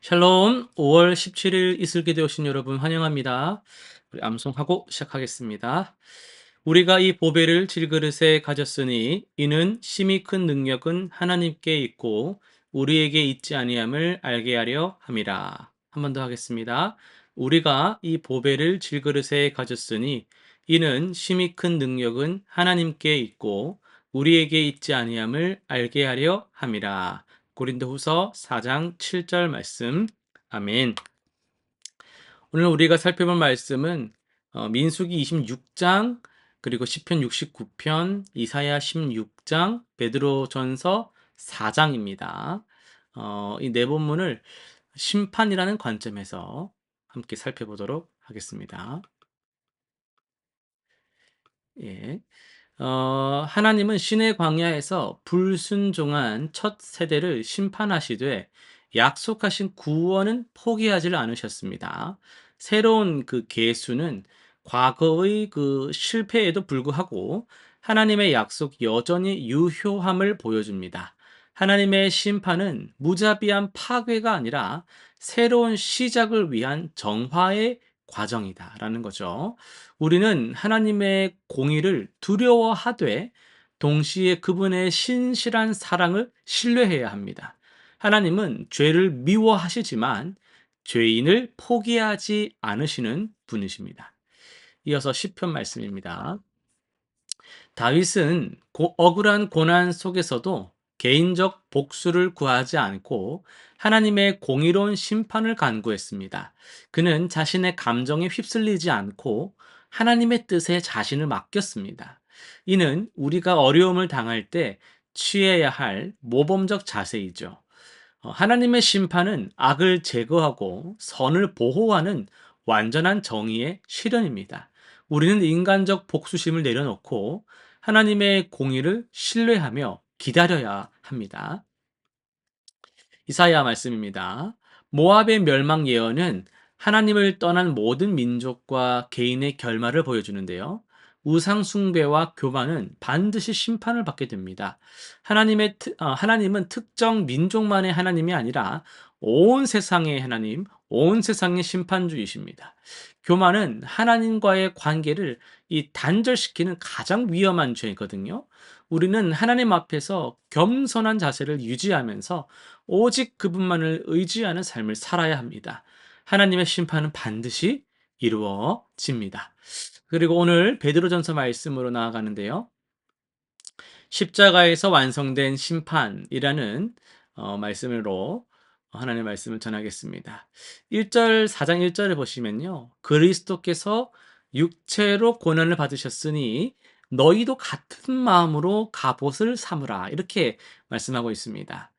샬롬, 5월 17일 이슬기대 오신 여러분 환영합니다. 우리 암송하고 시작하겠습니다. 우리가 이 보배를 질그릇에 가졌으니 이는 심히 큰 능력은 하나님께 있고 우리에게 있지 아니함을 알게 하려 함이라. 한 번 더 하겠습니다. 우리가 이 보배를 질그릇에 가졌으니 이는 심히 큰 능력은 하나님께 있고 우리에게 있지 아니함을 알게 하려 함이라. 고린도후서 4장 7절 말씀. 아멘. 오늘 우리가 살펴볼 말씀은 민수기 26장, 그리고 시편 69편, 이사야 16장, 베드로전서 4장입니다. 이 네 본문을 심판이라는 관점에서 함께 살펴보도록 하겠습니다. 예. 하나님은 신의 광야에서 불순종한 첫 세대를 심판하시되 약속하신 구원은 포기하지 않으셨습니다. 새로운 그 계수는 과거의 그 실패에도 불구하고 하나님의 약속 여전히 유효함을 보여줍니다. 하나님의 심판은 무자비한 파괴가 아니라 새로운 시작을 위한 정화의 과정이다라는 거죠. 우리는 하나님의 공의를 두려워하되 동시에 그분의 신실한 사랑을 신뢰해야 합니다. 하나님은 죄를 미워하시지만 죄인을 포기하지 않으시는 분이십니다. 이어서 시편 말씀입니다. 다윗은 억울한 고난 속에서도 개인적 복수를 구하지 않고 하나님의 공의로운 심판을 간구했습니다. 그는 자신의 감정에 휩쓸리지 않고 하나님의 뜻에 자신을 맡겼습니다. 이는 우리가 어려움을 당할 때 취해야 할 모범적 자세이죠. 하나님의 심판은 악을 제거하고 선을 보호하는 완전한 정의의 실현입니다. 우리는 인간적 복수심을 내려놓고 하나님의 공의를 신뢰하며 기다려야 합니다. 이사야 말씀입니다. 모압의 멸망 예언은 하나님을 떠난 모든 민족과 개인의 결말을 보여주는데요. 우상 숭배와 교만은 반드시 심판을 받게 됩니다. 하나님은 특정 민족만의 하나님이 아니라 온 세상의 하나님, 온 세상의 심판주이십니다. 교만은 하나님과의 관계를 단절시키는 가장 위험한 죄거든요. 우리는 하나님 앞에서 겸손한 자세를 유지하면서 오직 그분만을 의지하는 삶을 살아야 합니다. 하나님의 심판은 반드시 이루어집니다. 그리고 오늘 베드로전서 말씀으로 나아가는데요. 십자가에서 완성된 심판이라는 말씀으로 하나님의 말씀을 전하겠습니다. 1절 4장 1절을 보시면요. 그리스도께서 육체로 고난을 받으셨으니 너희도 같은 마음으로 갑옷을 삼으라. 이렇게 말씀하고 있습니다.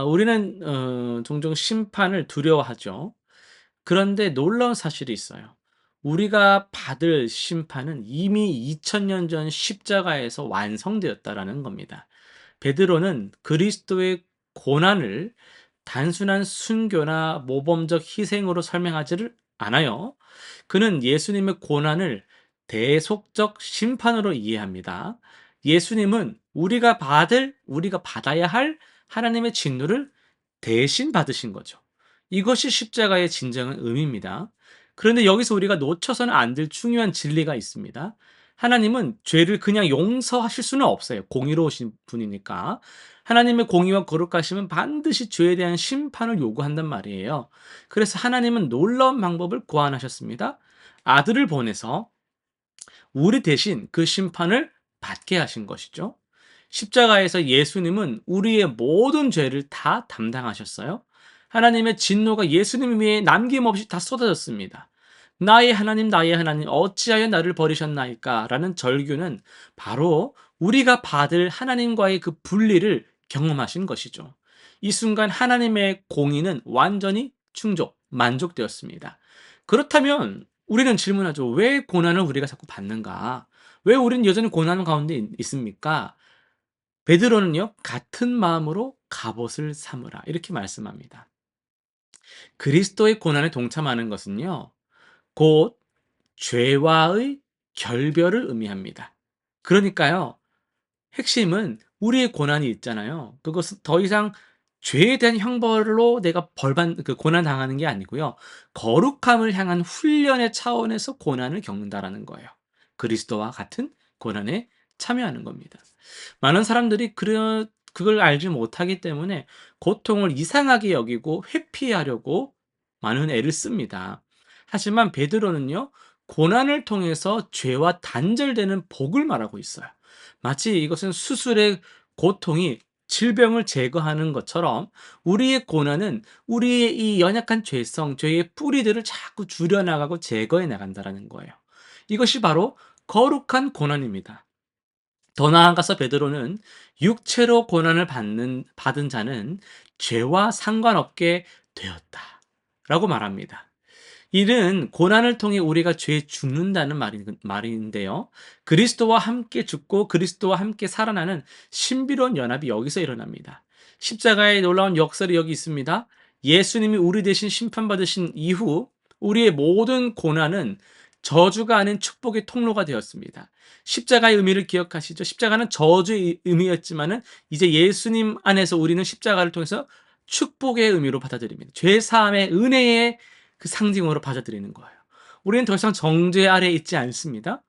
우리는 종종 심판을 두려워하죠. 그런데 놀라운 사실이 있어요. 우리가 받을 심판은 이미 2000년 전 십자가에서 완성되었다라는 겁니다. 베드로는 그리스도의 고난을 단순한 순교나 모범적 희생으로 설명하지를 않아요. 그는 예수님의 고난을 대속적 심판으로 이해합니다. 예수님은 우리가 받아야 할 하나님의 진노를 대신 받으신 거죠. 이것이 십자가의 진정한 의미입니다. 그런데 여기서 우리가 놓쳐서는 안 될 중요한 진리가 있습니다. 하나님은 죄를 그냥 용서하실 수는 없어요. 공의로우신 분이니까. 하나님의 공의와 거룩하심은 반드시 죄에 대한 심판을 요구한단 말이에요. 그래서 하나님은 놀라운 방법을 고안하셨습니다. 아들을 보내서 우리 대신 그 심판을 받게 하신 것이죠. 십자가에서 예수님은 우리의 모든 죄를 다 담당하셨어요. 하나님의 진노가 예수님 위에 남김없이 다 쏟아졌습니다. 나의 하나님, 어찌하여 나를 버리셨나이까? 라는 절규는 바로 우리가 받을 하나님과의 그 분리를 경험하신 것이죠. 이 순간 하나님의 공의는 완전히 만족되었습니다. 그렇다면 우리는 질문하죠. 왜 고난을 우리가 자꾸 받는가? 왜 우리는 여전히 고난 가운데 있습니까? 베드로는요, 같은 마음으로 갑옷을 삼으라. 이렇게 말씀합니다. 그리스도의 고난에 동참하는 것은요, 곧 죄와의 결별을 의미합니다. 그러니까요, 핵심은 우리의 고난이 있잖아요. 그것은 더 이상 죄에 대한 형벌로 내가 고난 당하는 게 아니고요. 거룩함을 향한 훈련의 차원에서 고난을 겪는다라는 거예요. 그리스도와 같은 고난에 참여하는 겁니다. 많은 사람들이 그걸 알지 못하기 때문에 고통을 이상하게 여기고 회피하려고 많은 애를 씁니다. 하지만 베드로는요, 고난을 통해서 죄와 단절되는 복을 말하고 있어요. 마치 이것은 수술의 고통이 질병을 제거하는 것처럼 우리의 고난은 우리의 이 연약한 죄성, 죄의 뿌리들을 자꾸 줄여나가고 제거해 나간다라는 거예요. 이것이 바로 거룩한 고난입니다. 더 나아가서 베드로는 육체로 고난을 받은 자는 죄와 상관없게 되었다라고 말합니다. 이는 고난을 통해 우리가 죄에 죽는다는 말인데요. 그리스도와 함께 죽고 그리스도와 함께 살아나는 신비로운 연합이 여기서 일어납니다. 십자가의 놀라운 역설이 여기 있습니다. 예수님이 우리 대신 심판받으신 이후 우리의 모든 고난은 저주가 아닌 축복의 통로가 되었습니다. 십자가의 의미를 기억하시죠? 십자가는 저주의 의미였지만은 이제 예수님 안에서 우리는 십자가를 통해서 축복의 의미로 받아들입니다. 죄 사함의 은혜의 그 상징으로 받아들이는 거예요. 우리는 더 이상 정죄 아래에 있지 않습니다.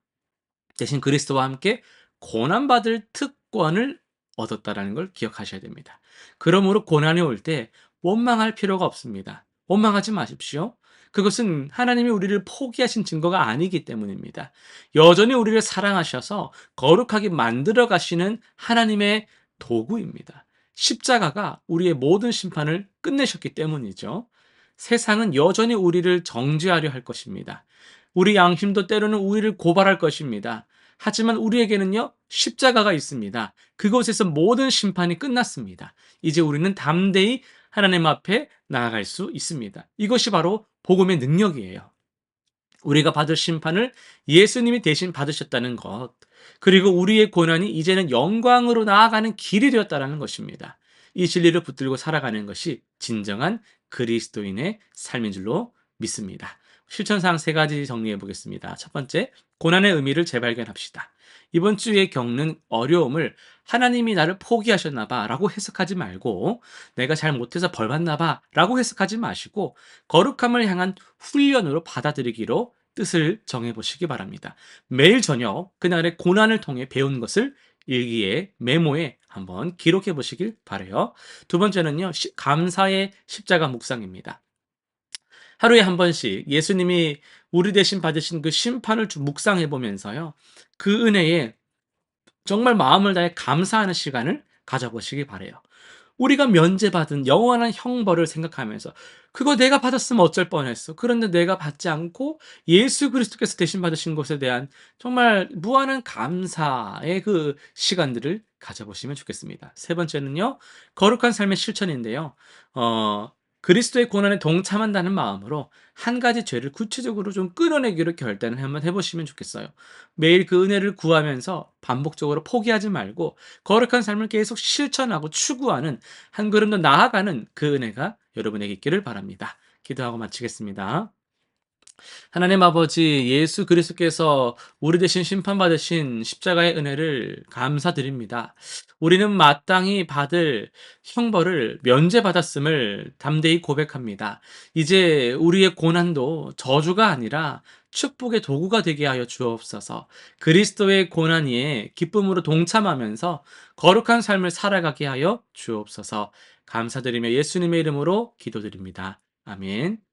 대신 그리스도와 함께 고난받을 특권을 얻었다라는 걸 기억하셔야 됩니다. 그러므로 고난이 올 때 원망할 필요가 없습니다. 원망하지 마십시오. 그것은 하나님이 우리를 포기하신 증거가 아니기 때문입니다. 여전히 우리를 사랑하셔서 거룩하게 만들어 가시는 하나님의 도구입니다. 십자가가 우리의 모든 심판을 끝내셨기 때문이죠. 세상은 여전히 우리를 정죄하려 할 것입니다. 우리 양심도 때로는 우리를 고발할 것입니다. 하지만 우리에게는요, 십자가가 있습니다. 그곳에서 모든 심판이 끝났습니다. 이제 우리는 담대히 하나님 앞에 나아갈 수 있습니다. 이것이 바로 복음의 능력이에요. 우리가 받을 심판을 예수님이 대신 받으셨다는 것, 그리고 우리의 고난이 이제는 영광으로 나아가는 길이 되었다는 것입니다. 이 진리를 붙들고 살아가는 것이 진정한 그리스도인의 삶인 줄로 믿습니다. 실천사항 세 가지 정리해 보겠습니다. 첫 번째, 고난의 의미를 재발견합시다. 이번 주에 겪는 어려움을 하나님이 나를 포기하셨나 봐 라고 해석하지 말고, 내가 잘 못해서 벌 받나 봐 라고 해석하지 마시고, 거룩함을 향한 훈련으로 받아들이기로 뜻을 정해보시기 바랍니다. 매일 저녁 그날의 고난을 통해 배운 것을 일기에 메모에 한번 기록해 보시길 바래요. 두 번째는요, 감사의 십자가 묵상입니다. 하루에 한 번씩 예수님이 우리 대신 받으신 그 심판을 묵상해 보면서요, 그 은혜에 정말 마음을 다해 감사하는 시간을 가져보시기 바래요. 우리가 면제받은 영원한 형벌을 생각하면서, 그거 내가 받았으면 어쩔 뻔했어. 그런데 내가 받지 않고 예수 그리스도께서 대신 받으신 것에 대한 정말 무한한 감사의 그 시간들을 가져보시면 좋겠습니다. 세 번째는요, 거룩한 삶의 실천인데요. 그리스도의 고난에 동참한다는 마음으로 한 가지 죄를 구체적으로 좀 끊어내기로 결단을 한번 해보시면 좋겠어요. 매일 그 은혜를 구하면서 반복적으로 포기하지 말고 거룩한 삶을 계속 실천하고 추구하는, 한 걸음 더 나아가는 그 은혜가 여러분에게 있기를 바랍니다. 기도하고 마치겠습니다. 하나님 아버지, 예수 그리스도께서 우리 대신 심판받으신 십자가의 은혜를 감사드립니다. 우리는 마땅히 받을 형벌을 면제받았음을 담대히 고백합니다. 이제 우리의 고난도 저주가 아니라 축복의 도구가 되게 하여 주옵소서. 그리스도의 고난 위에 기쁨으로 동참하면서 거룩한 삶을 살아가게 하여 주옵소서. 감사드리며 예수님의 이름으로 기도드립니다. 아멘.